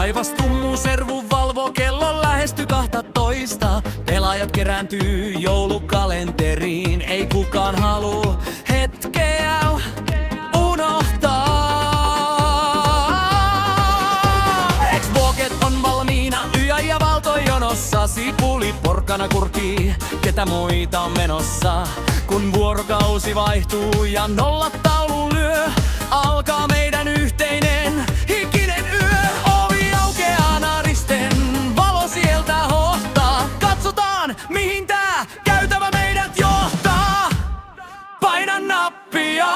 Taivas tummuu, servu valvoo, kello lähesty 12. Pelaajat kerääntyy joulukalenteriin, ei kukaan halua hetkeä unohtaa. Xboxet on valmiina, Yä ja Valto jonossa. Sipuli, porkkana, kurkki, ketä muita on menossa. Kun vuorokausi vaihtuu ja nollataulu lyö, alkaa meidän yhteinen hikinen yö. Ovi aukeaa naristen, valo sieltä hohtaa. Katsotaan, mihin tää käytävä meidät johtaa. Paina nappia,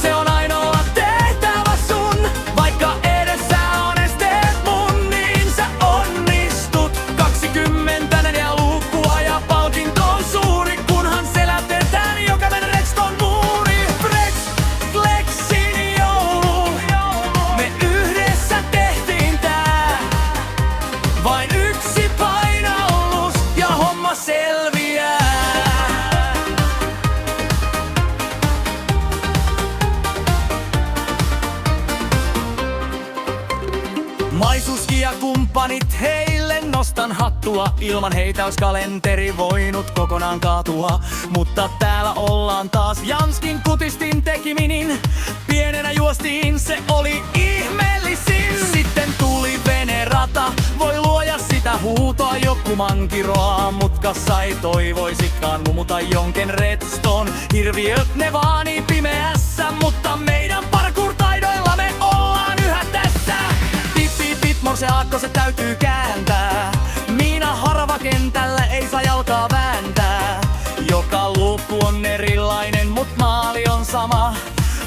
se on ainoa tehtävä sun. Vaikka edessä on esteet mun, niin sä onnistut. 24 luukkua ja palkinto on suuri, kunhan selätetään jokainen Redstone muuri. Flexin joulu, me yhdessä tehtiin tää. Vain yksi painallus ja homma selviää. Maisuski ja kumppanit, heille nostan hattua. Ilman heitä ois kalenteri voinut kokonaan kaatua. Mutta täällä ollaan taas Janskin kutistin tekiminin. Pienenä juostiin, se oli ihmeellisin. Sitten tuli venerata, voi luoja sitä huutoa. Joku mankiroa mutkassa, ei toivoisikaan mumuta jonken Redstone. Hirviöt ne vaanii pimeässä, mutta meidän parkour-taidoilla me ollaan yhä tässä. Se aakkoset täytyy kääntää. Miina harvakentällä ei saa jalkaa vääntää. Joka luukku on erilainen, mut maali on sama.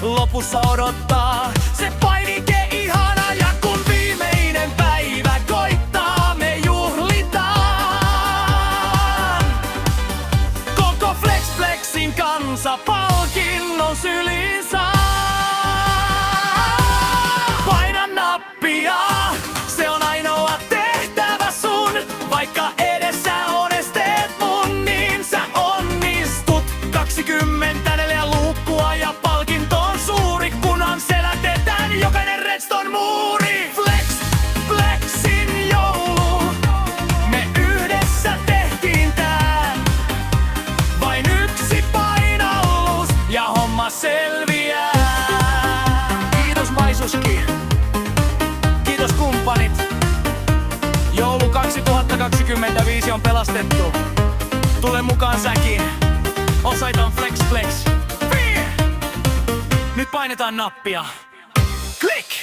Lopussa odottaa se painike ihana. Ja kun viimeinen päivä koittaa, me juhlitaan. Koko Flexin kansa palkinnon syliin saa. Paina nappia, se on ainoa tehtävä sun. Vaikka edessä on esteet mun, niin sä onnistut. 24 luukkua ja palkinto on suuri, kunhan selätetään jokainen Redstone muuri. Flexin joulu, me yhdessä tehtiin tää. Vain yksi painallus ja homma selviää. Kiitos Maisuski. Kiitos kumppanit. Joulu 2025 on pelastettu. Tule mukaan säkin. Osoita on Flex. Nyt painetaan nappia. Klik!